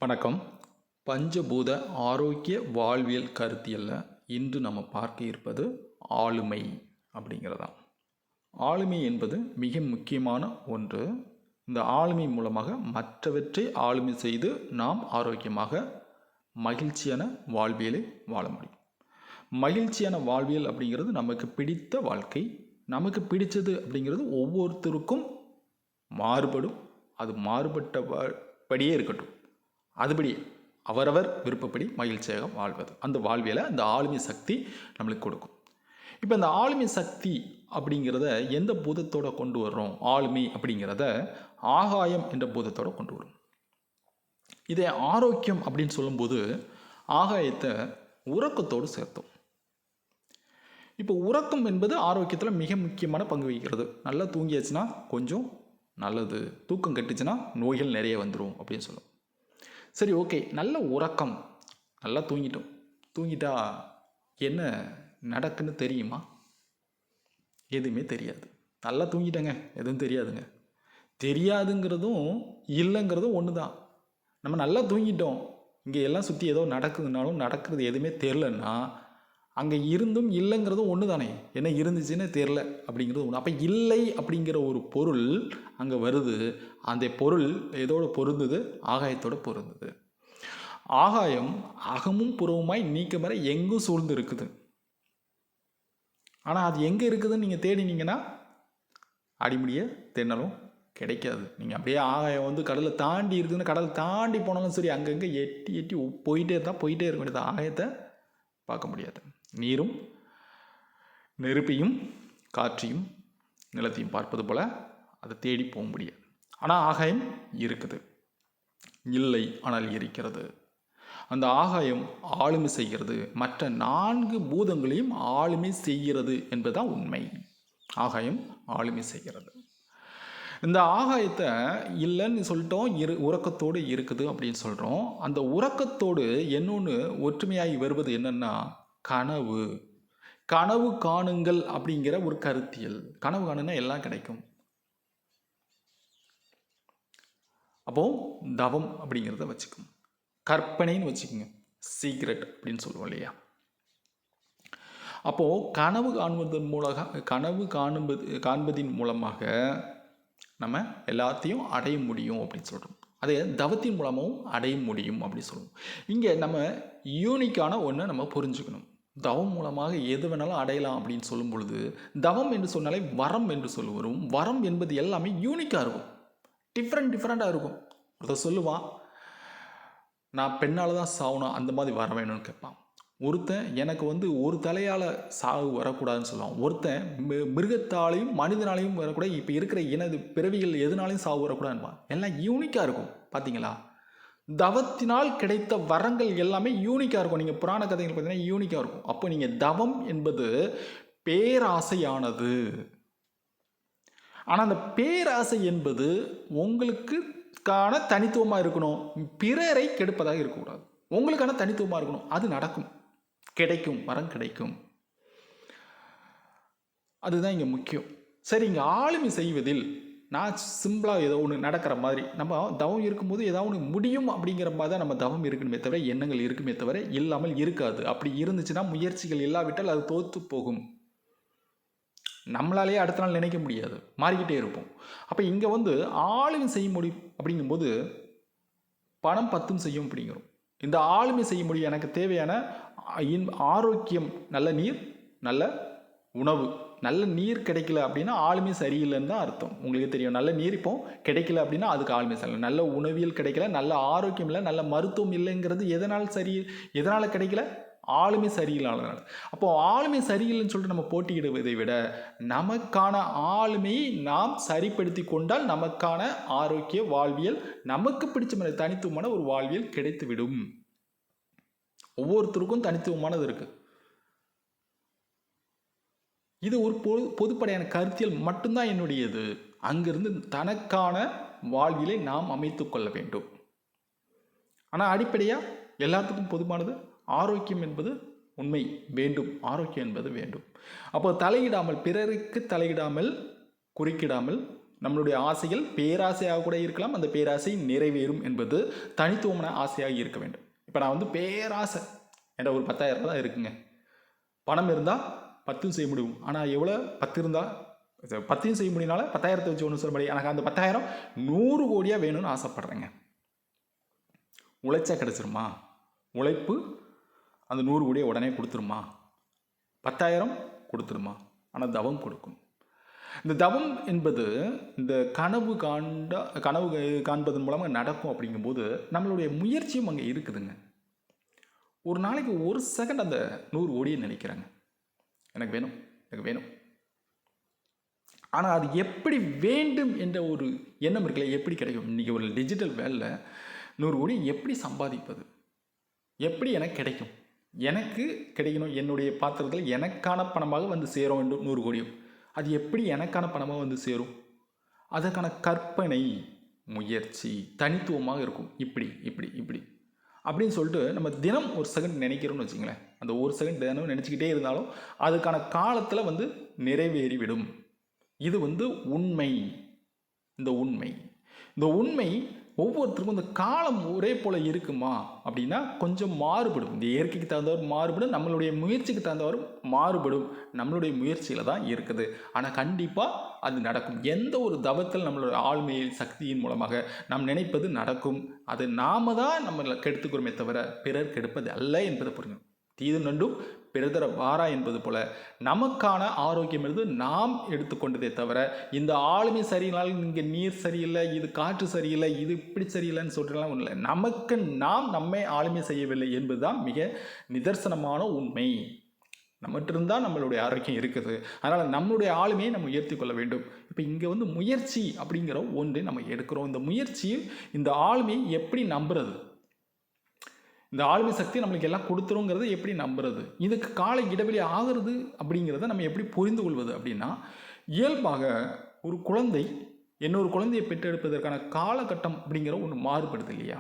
வணக்கம். பஞ்சபூத ஆரோக்கிய வாழ்வியல் கருத்தியல்ல இன்று நம்ம பார்க்க இருப்பது ஆளுமை அப்படிங்கிறதான். ஆளுமை என்பது மிக முக்கியமான ஒன்று. இந்த ஆளுமை மூலமாக மற்றவற்றை ஆளுமை செய்து நாம் ஆரோக்கியமாக மகிழ்ச்சியான வாழ்வியலை வாழ முடியும். மகிழ்ச்சியான வாழ்வியல் அப்படிங்கிறது நமக்கு பிடித்த வாழ்க்கை. நமக்கு பிடித்தது அப்படிங்கிறது ஒவ்வொருத்தருக்கும் மாறுபடும். அது மாறுபட்டபடியே இருக்கட்டும். அதுபடி அவரவர் விருப்பப்படி மகிழ்ச்சியாக வாழ்வது, அந்த வாழ்வியலை அந்த ஆளுமை சக்தி நம்மளுக்கு கொடுக்கும். இப்போ இந்த ஆளுமை சக்தி அப்படிங்கிறத எந்த பூதத்தோட கொண்டு வர்றோம்? ஆளுமை அப்படிங்கிறத ஆகாயம் என்ற பூதத்தோட கொண்டு வரும். இதே ஆரோக்கியம் அப்படின்னு சொல்லும்போது ஆகாயத்தை உறக்கத்தோடு சேர்த்தோம். இப்போ உறக்கம் என்பது ஆரோக்கியத்தில் மிக முக்கியமான பங்கு வகிக்கிறது. நல்லா தூங்கியாச்சுன்னா கொஞ்சம் நல்லது, தூக்கம் கட்டுச்சுன்னா நோய்கள் நிறைய வந்துடும் அப்படின்னு சொல்லும். சரி, ஓகே, நல்ல உறக்கம், நல்லா தூங்கிட்டா என்ன நடக்குன்னு தெரியுமா? எதுவுமே தெரியாது. நல்லா தூங்கிட்டேங்க, எதுவும் தெரியாதுங்க. தெரியாதுங்கிறதும் இல்லைங்கிறதும் ஒன்று தான். நம்ம நல்லா தூங்கிட்டோம், இங்கே எல்லாம் சுற்றி ஏதோ நடக்குதுனாலும் நடக்கிறது எதுவுமே தெரிலன்னா அங்கே இருந்தும் இல்லைங்கிறதும் ஒன்று தானே. என்ன இருந்துச்சுன்னு தெரில அப்படிங்கிறது ஒன்று. அப்போ இல்லை அப்படிங்கிற ஒரு பொருள் அங்கே வருது. அந்த பொருள் எதோடு பொருந்தது? ஆகாயத்தோடு பொருந்தது. ஆகாயம் அகமும் புறவுமாய் நீக்கமர எங்கும் சூழ்ந்து இருக்குது. ஆனால் அது எங்கே இருக்குதுன்னு நீங்கள் தேடினீங்கன்னா அடிமுடிய தேடினாலும் கிடைக்காது. நீங்கள் அப்படியே ஆகாயம் கடலை தாண்டி இருக்குதுன்னு கடலை தாண்டி போனாலும் சரி, அங்கங்கே எட்டி எட்டி போயிட்டே இருக்க வேண்டியது. ஆகாயத்தை பார்க்க முடியாது. நீரும் நெருப்பையும் காற்றையும் நிலத்தையும் பார்ப்பது போல அதை தேடி போக முடியாது. ஆனால் ஆகாயம் இருக்குது. இல்லை, ஆனால் இருக்கிறது. அந்த ஆகாயம் ஆளுமை செய்கிறது, மற்ற 4 பூதங்களையும் ஆளுமை செய்கிறது என்பதுதான் உண்மை. ஆகாயம் ஆளுமை செய்கிறது. இந்த ஆகாயத்தை இல்லைன்னு சொல்லிட்டோம், உறக்கத்தோடு இருக்குது அப்படின்னு சொல்கிறோம். அந்த உறக்கத்தோடு இன்னொன்று ஒற்றுமையாகி வருவது என்னன்னா கனவு. கனவு காணுங்கள் அப்படிங்கிற ஒரு கருத்தியல். கனவு காணுன்னா எல்லாம் கிடைக்கும். அப்போ தவம் அப்படிங்கிறத வச்சுக்கோங்க, கற்பனைன்னு வச்சுக்கோங்க, சீக்ரெட் அப்படின்னு சொல்லுவோம் இல்லையா? அப்போ கனவு காண்பதின் மூலமாக நம்ம எல்லாத்தையும் அடைய முடியும் அப்படின்னு சொல்கிறோம். அதே தவத்தின் மூலமும் அடைய முடியும் அப்படின்னு சொல்லுவோம். இங்கே நம்ம யூனிக்கான ஒன்று நம்ம புரிஞ்சுக்கணும். தவம் மூலமாக எது வேணாலும் அடையலாம் அப்படின்னு சொல்லும் பொழுது, தவம் என்று சொன்னாலே வரம் என்று சொல்லுவோம். வரம் என்பது எல்லாமே யூனிக்காக இருக்கும், டிஃப்ரெண்ட்டாக இருக்கும். ஒருத்தர் சொல்லுவான், நான் பெண்ணால் தான் சாகணும், அந்த மாதிரி வர வேணும்னு கேட்பான். ஒருத்தன் எனக்கு ஒரு தலையால் சாவு வரக்கூடாதுன்னு சொல்லுவான். ஒருத்தன் மிருகத்தாலையும் மனிதனாலையும் வரக்கூடாது, இப்போ இருக்கிற பிறவிகள் எதுனாலையும் சாவு வரக்கூடாதுன்னு. எல்லாம் யூனிக்காக இருக்கும். பார்த்தீங்களா? தவத்தினால் கிடைத்த வரங்கள் எல்லாமே யூனிக்காக இருக்கும். நீங்கள் புராண கதைகள் பார்த்தீங்கன்னா யூனிக்காக இருக்கும். அப்போ நீங்கள் தவம் என்பது பேராசையானது. ஆனால் அந்த பேராசை என்பது உங்களுக்கான தனித்துவமாக இருக்கணும், பிறரை கெடுப்பதாக இருக்கக்கூடாது. உங்களுக்கான தனித்துவமாக இருக்கணும். அது நடக்கும், கிடைக்கும், வரம் கிடைக்கும். அதுதான் இங்கே முக்கியம். சரி, இங்கே ஆளுமை செய்வதில் நான் சிம்பிளாக ஏதோ ஒன்று நடக்கிற மாதிரி, நம்ம தவம் இருக்கும்போது ஏதாவது ஒன்று முடியும் அப்படிங்கிற மாதிரி தான் நம்ம தவம் இருக்கணுமே தவிர, எண்ணங்கள் இருக்குமே தவிர இல்லாமல் இருக்காது. அப்படி இருந்துச்சுன்னா முயற்சிகள் இல்லாவிட்டால் அது தோற்று போகும். நம்மளாலேயே அடுத்த நாள் நினைக்க முடியாது, மாறிக்கிட்டே இருப்போம். அப்போ இங்கே ஆளுமை செய்ய முடியும் அப்படிங்கும்போது பணம் 10 செய்யும் அப்படிங்கிறோம். இந்த ஆளுமை செய்ய முடியும். எனக்கு தேவையான ஆரோக்கியம், நல்ல நீர், நல்ல உணவு. நல்ல நீர் கிடைக்கல அப்படின்னா ஆளுமை சரியில்லைன்னு தான் அர்த்தம். உங்களுக்கு தெரியும், நல்ல நீர் இப்போ கிடைக்கல அப்படின்னா அதுக்கு ஆளுமை சரியில்லை. நல்ல உணவியல் கிடைக்கல, நல்ல ஆரோக்கியம் இல்லை, நல்ல மருத்துவம் இல்லைங்கிறது எதனால் கிடைக்கல? ஆளுமை சரியில்லாதனால. அப்போ ஆளுமை சரியில்லைன்னு சொல்லிட்டு நம்ம போட்டியிடுவதை விட நமக்கான ஆளுமையை நாம் சரிப்படுத்தி கொண்டால் நமக்கான ஆரோக்கிய வாழ்வியல், நமக்கு பிடிச்ச தனித்துவமான ஒரு வாழ்வியல் கிடைத்துவிடும். ஒவ்வொருத்தருக்கும் தனித்துவமானது இருக்குது. இது ஒரு பொதுப்படையான கருத்தியல் மட்டும்தான் என்னுடையது. அங்கிருந்து தனக்கான வாழ்விலை நாம் அமைத்து கொள்ள வேண்டும். ஆனால் அடிப்படையாக எல்லாத்துக்கும் பொதுவானது ஆரோக்கியம் என்பது உண்மை வேண்டும், ஆரோக்கியம் என்பது வேண்டும். அப்போ தலையிடாமல், பிறருக்கு தலையிடாமல், குறுக்கிடாமல் நம்மளுடைய ஆசைகள் பேராசையாக கூட இருக்கலாம், அந்த பேராசை நிறைவேறும் என்பது தனித்துவமான ஆசையாக இருக்க வேண்டும். இப்போ நான் வந்து பேராசை என்ற ஒரு 10,000 தான் இருக்குங்க. பணம் இருந்தால் 10 செய்ய முடியும். ஆனால் எவ்வளோ 10 இருந்தால் 10 செய்ய முடியினால 10,000 வச்சு ஒன்று சொல்ல முடியும். எனக்கு அந்த 10,000 100 கோடியாக வேணும்னு ஆசைப்பட்றேங்க. உழைச்சா கிடச்சிருமா? உழைப்பு அந்த 100 கோடியை உடனே கொடுத்துருமா? 10,000 கொடுத்துருமா? ஆனால் தவம் கொடுக்கும். இந்த தவம் என்பது இந்த கனவு காண்பதன் மூலமாக நடக்கும். அப்படிங்கும்போது நம்மளுடைய முயற்சியும் அங்கே இருக்குதுங்க. ஒரு நாளைக்கு 1 செகண்ட் அந்த 100 கோடியை நினைக்கிறாங்க, எனக்கு வேணும், எனக்கு வேணும். ஆனால் அது எப்படி வேண்டும் என்ற ஒரு எண்ணம் இருக்குல்ல, எப்படி கிடைக்கும்? இன்றைக்கி ஒரு டிஜிட்டல் வேலையில் 100 கோடி எப்படி சம்பாதிப்பது, எப்படி எனக்கு கிடைக்கும், எனக்கு கிடைக்கணும், என்னுடைய பாத்திரத்தில் எனக்கான பணமாக வந்து சேர வேண்டும் 100 கோடியும். அது எப்படி எனக்கான பணமாக வந்து சேரும்? அதற்கான கற்பனை முயற்சி தனித்துவமாக இருக்கும். இப்படி இப்படி இப்படி அப்படின்னு சொல்லிட்டு நம்ம தினம் 1 செகண்ட் நினைக்கிறோம்னு வச்சுங்களேன். அந்த 1 செகண்ட் தினம் நினச்சிக்கிட்டே இருந்தாலும் அதுக்கான காலத்தில் வந்து நிறைவேறிவிடும். இது வந்து உண்மை. இந்த உண்மை ஒவ்வொருத்தருக்கும் இந்த காலம் ஒரே போல் இருக்குமா அப்படின்னா கொஞ்சம் மாறுபடும். இந்த இயற்கைக்கு தகுந்தவர் மாறுபடும், நம்மளுடைய முயற்சிக்கு தகுந்தவர் மாறுபடும். நம்மளுடைய முயற்சியில் தான் இருக்குது. ஆனால் கண்டிப்பாக அது நடக்கும். எந்த ஒரு தவத்தில் நம்மளுடைய ஆளுமையில் சக்தியின் மூலமாக நாம் நினைப்பது நடக்கும். அது நாம தான் நம்ம கெடுத்துக்கிறோமே தவிர பிறர் கெடுப்பது அல்ல என்பதை புரியும். தீது நண்டும் பிறதர வாரா என்பது போல நமக்கான ஆரோக்கியம் என்பது நாம் எடுத்துக்கொண்டதே தவிர இந்த ஆளுமை சரியில்லைனாலும் இங்கே நீர் சரியில்லை, இது காற்று சரியில்லை, இது இப்படி சரியில்லைன்னு சொல்றதுலாம் ஒன்றும் இல்லை. நமக்கு நாம் நம்மை ஆளுமை செய்யவில்லை என்பதுதான் மிக நிதர்சனமான உண்மை. நம்மகிட்ட இருந்தால் நம்மளுடைய ஆரோக்கியம் இருக்குது. அதனால் நம்மளுடைய ஆளுமையை நம்ம உயர்த்தி கொள்ள வேண்டும். இப்போ இங்கே வந்து முயற்சி அப்படிங்கிற ஒன்று நம்ம எடுக்கிறோம். இந்த முயற்சியில் இந்த ஆளுமையை எப்படி நம்புறது, இந்த ஆளுமை சக்தி நம்மளுக்கு எல்லாம் கொடுத்துருங்கிறத எப்படி நம்புறது, இதுக்கு கால இடைவெளி ஆகிறது அப்படிங்கிறத நம்ம எப்படி புரிந்து கொள்வது அப்படின்னா, இயல்பாக ஒரு குழந்தை இன்னொரு குழந்தையை பெற்றெடுப்பதற்கான காலகட்டம் அப்படிங்கிற ஒன்று மாறுபடுது இல்லையா?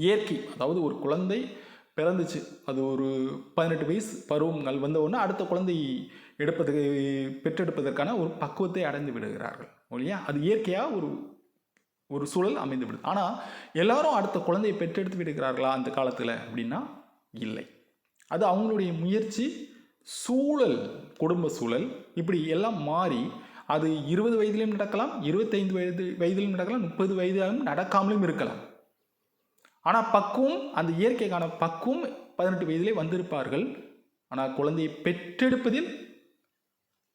இயற்கை, அதாவது ஒரு குழந்தை பிறந்துச்சு, அது ஒரு 18 வயசு பருவங்கள் வந்த உடனே அடுத்த குழந்தை பெற்றெடுப்பதற்கான ஒரு பக்குவத்தை அடைந்து விடுகிறார்கள் இல்லையா? அது இயற்கையாக ஒரு சூழல் அமைந்து விடுது. ஆனால் எல்லாரும் அடுத்த குழந்தையை பெற்றெடுத்து விடுகிறார்களா அந்த காலத்தில் அப்படின்னா இல்லை. அது அவங்களுடைய முயற்சி, சூழல், குடும்ப சூழல் இப்படி எல்லாம் மாறி அது 20 வயதிலையும் நடக்கலாம், 25 வயதிலும் நடக்கலாம், 30 வயதிலும் நடக்காமலும் இருக்கலாம். ஆனால் பக்குவம், அந்த இயற்கைக்கான பக்குவம் 18 வயதிலே வந்திருப்பார்கள். ஆனால் குழந்தையை பெற்றெடுப்பதில்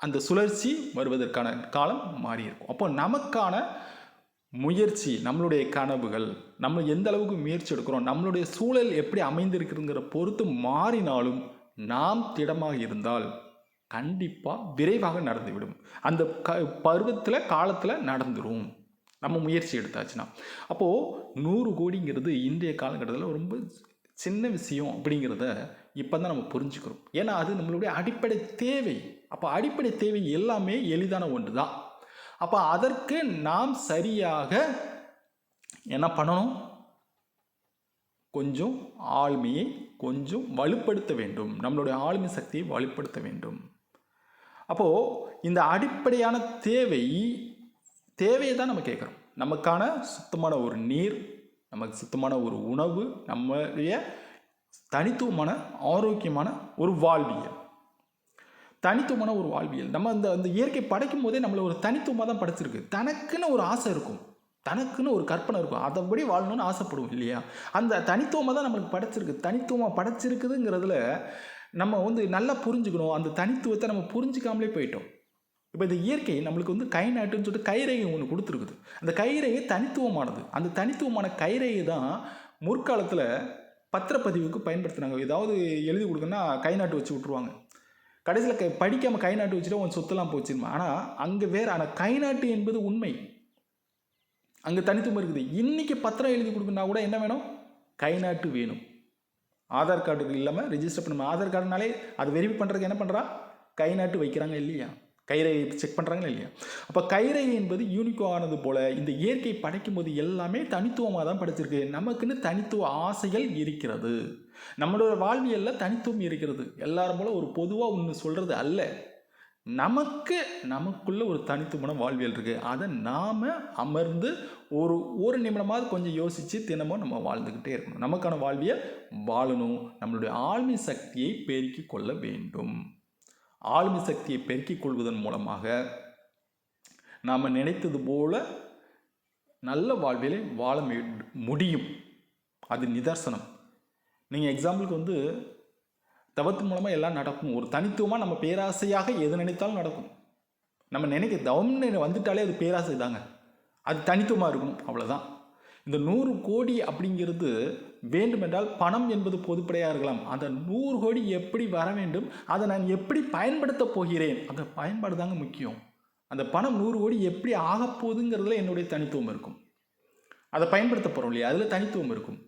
அந்த சுழற்சி வருவதற்கான காலம் மாறி இருக்கும். அப்போ நமக்கான முயற்சி, நம்மளுடைய கனவுகள், நம்ம எந்த அளவுக்கு முயற்சி எடுக்கிறோம், நம்மளுடைய சூழல் எப்படி அமைந்திருக்குங்கிற பொறுத்து மாறினாலும் நாம் திடமாக இருந்தால் கண்டிப்பாக விரைவாக நடந்துவிடும். அந்த பருவத்தில் காலத்தில் நடந்துடும் நம்ம முயற்சி எடுத்தாச்சுன்னா. அப்போது 100 கோடிங்கிறது இன்றைய காலகட்டத்தில் ரொம்ப சின்ன விஷயம் அப்படிங்கிறத இப்போ தான் நம்ம புரிஞ்சுக்கிறோம். ஏன்னா அது நம்மளுடைய அடிப்படை தேவை. அப்போ அடிப்படை தேவை எல்லாமே எளிதான ஒன்று தான். அப்போ அதற்கு நாம் சரியாக என்ன பண்ணணும்? கொஞ்சம் ஆளுமையை கொஞ்சம் வலுப்படுத்த வேண்டும். நம்மளுடைய ஆளுமை சக்தியை வலுப்படுத்த வேண்டும். அப்போது இந்த அடிப்படையான தேவையை தான் நம்ம கேட்குறோம். நமக்கான சுத்தமான ஒரு நீர், நமக்கு சுத்தமான ஒரு உணவு, நம்மளுடைய தனித்துவமான ஆரோக்கியமான ஒரு வாழ்வியல். நம்ம அந்த இயற்கை படைக்கும் போதே நம்மளை ஒரு தனித்துவமாக தான் படைச்சிருக்கு. தனக்குன்னு ஒரு ஆசை இருக்கும், தனக்குன்னு ஒரு கற்பனை இருக்கும், அதன்படி வாழணும்னு ஆசைப்படுவோம் இல்லையா? அந்த தனித்துவமாக தான் நம்மளுக்கு படைச்சிருக்கு. தனித்துவமாக படைச்சிருக்குதுங்கிறதுல நம்ம நல்லா புரிஞ்சுக்கணும். அந்த தனித்துவத்தை நம்ம புரிஞ்சிக்காமலே போயிட்டோம். இப்போ இந்த இயற்கை நம்மளுக்கு கைநாட்டுன்னு சொல்லிட்டு கைரேகை ஒன்று கொடுத்துருக்குது. அந்த கைரேகை தனித்துவமானது. அந்த தனித்துவமான கைரேகை தான் முற்காலத்தில் பத்திரப்பதிவுக்கு பயன்படுத்துனாங்க. ஏதாவது எழுதி கொடுக்கணும்னா கைநாட்டு வச்சு விட்ருவாங்க. கடைசியில் படிக்காமல் கை நாட்டு வச்சுட்டு உன் சொத்தெல்லாம் போச்சுருமா. ஆனால் அங்கே வேறு. ஆனால் கை நாட்டு என்பது உண்மை, அங்கே தனித்துவம் இருக்குது. இன்றைக்கி பத்திரம் எழுதி கொடுக்குன்னா கூட என்ன வேணும்? கை நாட்டு வேணும். ஆதார் கார்டுக்கு இல்லாமல் ரிஜிஸ்டர் பண்ண ஆதார் கார்டுனாலே அது வெரிஃபை பண்ணுறதுக்கு என்ன பண்ணுறா? கை நாட்டு வைக்கிறாங்க இல்லையா? கைரேகை செக் பண்ணுறாங்களா இல்லையா? அப்போ கைரேகை என்பது யூனிக்கோ ஆனது போல் இந்த இயற்கை படைக்கும் போது எல்லாமே தனித்துவமாக தான் படைச்சிருக்கு. நமக்குன்னு தனித்துவ ஆசைகள் இருக்கிறது. நம்மளோட வாழ்வியலில் தனித்துவம் இருக்கிறது. எல்லாரும் போல ஒரு பொதுவாக ஒன்று சொல்கிறது அல்ல. நமக்குள்ள ஒரு தனித்துவமான வாழ்வியல் இருக்குது. அதை நாம் அமர்ந்து ஒரு நிமிடமாவது கொஞ்சம் யோசித்து தினமும் நம்ம வாழ்ந்துக்கிட்டே இருக்கணும். நமக்கான வாழ்வியல் வாழணும். நம்மளுடைய ஆளுமை சக்தியை பெருக்கிக் கொள்ள வேண்டும். ஆளுமை சக்தியை பெருக்கிக் கொள்வதன் மூலமாக நாம் நினைத்தது போல நல்ல வாழ்வியலை வாழ முடியும். அது நிதர்சனம். நீங்கள் எக்ஸாம்பிளுக்கு தவத்தின் மூலமாக எல்லாம் நடக்கும். ஒரு தனித்துவமாக நம்ம பேராசையாக எது நினைத்தாலும் நடக்கும். நம்ம நினைக்க தவம்னு வந்துட்டாலே அது பேராசை தாங்க. அது தனித்துவமாக இருக்கணும், அவ்வளோதான். இந்த 100 கோடி அப்படிங்கிறது வேண்டுமென்றால் பணம் என்பது பொதுப்படையாக இருக்கலாம். அந்த 100 கோடி எப்படி வர வேண்டும், அதை நான் எப்படி பயன்படுத்த போகிறேன், அந்த பயன்பாடு தாங்க முக்கியம். அந்த பணம் 100 கோடி எப்படி ஆகப்போகுதுங்கிறதுல என்னுடைய தனித்துவம் இருக்கும். அதை பயன்படுத்த போகிறோம் இல்லையா, அதில் தனித்துவம் இருக்கும்.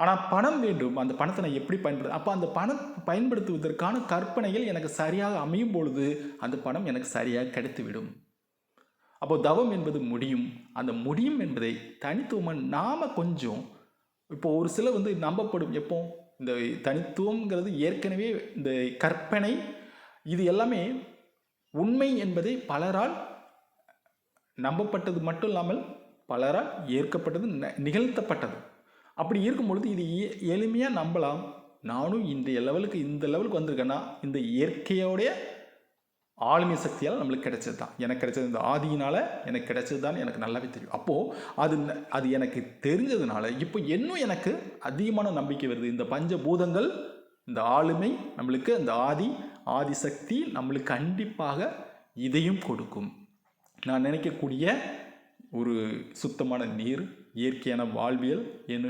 ஆனால் பணம் வேண்டும், அந்த பணத்தை நான் எப்படி பயன்படுத்த, அப்போ அந்த பணம் பயன்படுத்துவதற்கான கற்பனைகள் எனக்கு சரியாக அமையும் பொழுது அந்த பணம் எனக்கு சரியாக கிடைத்துவிடும். அப்போ தவம் என்பது முடியும். அந்த முடியும் என்பதை தனித்துவமாக நாம் கொஞ்சம் இப்போ ஒரு சில நம்பப்படும். எப்போ இந்த தனித்துவங்கிறது ஏற்கனவே இந்த கற்பனை இது எல்லாமே உண்மை என்பதை பலரால் நம்பப்பட்டது மட்டும் இல்லாமல் பலரால் ஏற்கப்பட்டது, நிகழ்த்தப்பட்டது. அப்படி இருக்கும் பொழுது இது எளிமையாக நம்பலாம். நானும் இந்த லெவலுக்கு வந்திருக்கேன்னா இந்த இயற்கையோடைய ஆளுமை சக்தியால் நம்மளுக்கு கிடைச்சது தான். எனக்கு கிடைச்சது இந்த ஆதியினால் எனக்கு கிடைச்சது தான் எனக்கு நல்லாவே தெரியும். அப்போது அது எனக்கு தெரிஞ்சதுனால இப்போ இன்னும் எனக்கு அதிகமான நம்பிக்கை வருது. இந்த பஞ்சபூதங்கள், இந்த ஆளுமை நம்மளுக்கு, அந்த ஆதி சக்தி நம்மளுக்கு கண்டிப்பாக இதையும் கொடுக்கும். நான் நினைக்கக்கூடிய ஒரு சுத்தமான நீர், இயற்கையான வாழ்வியல்,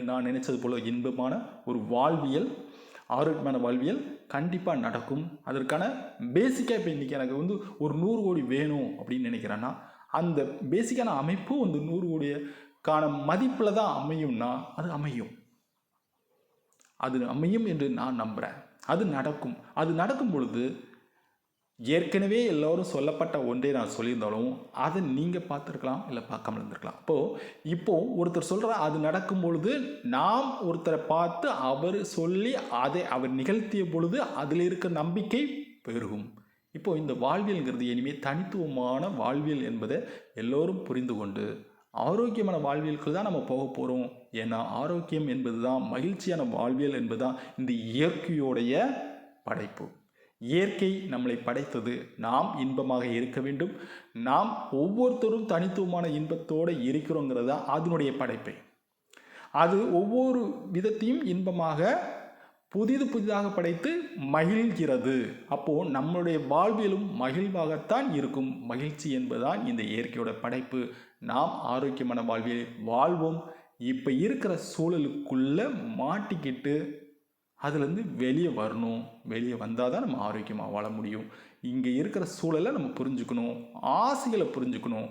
நான் நினைச்சது போல் இன்பமான ஒரு வாழ்வியல், ஆரோக்கியமான வாழ்வியல் கண்டிப்பாக நடக்கும். அதற்கான பேசிக்காக இப்போ இன்றைக்கி எனக்கு ஒரு 100 கோடி வேணும் அப்படின்னு நினைக்கிறேன்னா அந்த பேசிக்கான அமைப்பு 100 கோடிக்கான மதிப்பில் தான் அமையும்னா அது அமையும் என்று நான் நம்புகிறேன். அது நடக்கும். அது நடக்கும் பொழுது ஏற்கனவே எல்லோரும் சொல்லப்பட்ட ஒன்றே நான் சொல்லியிருந்தாலும் அதை நீங்கள் பார்த்துருக்கலாம், இல்லை பார்க்காம இருந்திருக்கலாம். இப்போது ஒருத்தர் சொல்கிற அது நடக்கும் பொழுது நாம் ஒருத்தரை பார்த்து அவர் சொல்லி அதை அவர் நிகழ்த்திய பொழுது அதில் இருக்க நம்பிக்கை பெருகும். இப்போது இந்த வாழ்வியல்ங்கிறது இனிமேல் தனித்துவமான வாழ்வியல் என்பதை எல்லோரும் புரிந்து கொண்டு ஆரோக்கியமான வாழ்வியலுக்கு தான் நம்ம போக போகிறோம். ஏன்னா ஆரோக்கியம் என்பது தான், மகிழ்ச்சியான வாழ்வியல் என்பது தான் இந்த இயற்கையோடைய படைப்பு. இயற்கை நம்மளை படைத்தது நாம் இன்பமாக இருக்க வேண்டும். நாம் ஒவ்வொருத்தரும் தனித்துவமான இன்பத்தோடு இருக்கிறோங்கிறது தான் அதனுடைய படைப்பை. அது ஒவ்வொரு விதத்தையும் இன்பமாக புதிதாக படைத்து மகிழ்கிறது. அப்போது நம்மளுடைய வாழ்வியலும் மகிழ்வாகத்தான் இருக்கும். மகிழ்ச்சி என்பதுதான் இந்த இயற்கையோட படைப்பு. நாம் ஆரோக்கியமான வாழ்வியலை வாழ்வோம். இப்போ இருக்கிற சூழலுக்குள்ளே மாட்டிக்கிட்டு அதுலேருந்து வெளியே வரணும். வெளியே வந்தால் தான் நம்ம ஆரோக்கியமாக வாழ முடியும். இங்கே இருக்கிற சூழலை நம்ம புரிஞ்சுக்கணும், ஆசைகளை புரிஞ்சுக்கணும்.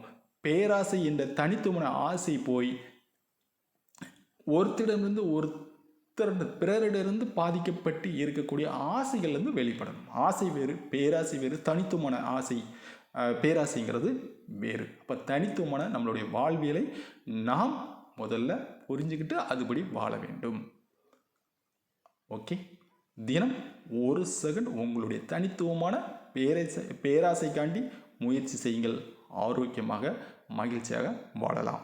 பேராசை என்ற தனித்துவமான ஆசை போய் பிறரிடமிருந்து பாதிக்கப்பட்டு இருக்கக்கூடிய ஆசைகள்லேருந்து வெளிப்படணும். ஆசை வேறு, பேராசை வேறு. தனித்துவமான ஆசை, பேராசைங்கிறது வேறு. அப்போ தனித்துவமான நம்மளுடைய வாழ்வியலை நாம் முதல்ல புரிஞ்சுக்கிட்டு அதுபடி வாழ வேண்டும். ஓகே, தினம் 1 செகண்ட் உங்களுடைய தனித்துவமான பேராசைக்காண்டி முயற்சி செய்யுங்கள். ஆரோக்கியமாக மகிழ்ச்சியாக வாழலாம்.